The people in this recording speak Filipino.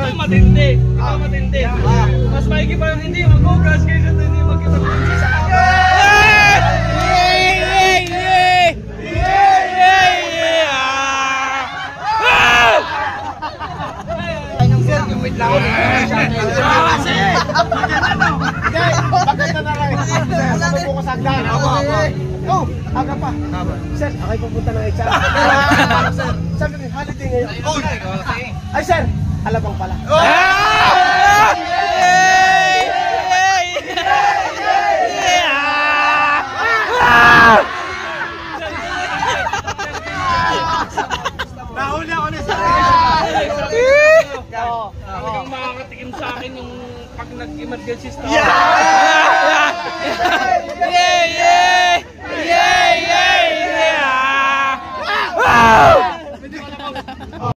Ito matindi. Ito matindi. Mas maigi pa yung hindi mag-ugas kaysa hindi mag-emergency sa aga pa. Sir, akay pupunta ng HR. Sabi ko, holiday ngayon. Ay, sir, alabang pala. Nahuli ako na, sir. Talagang makakatikim sa akin yung pag nag-emergency stop.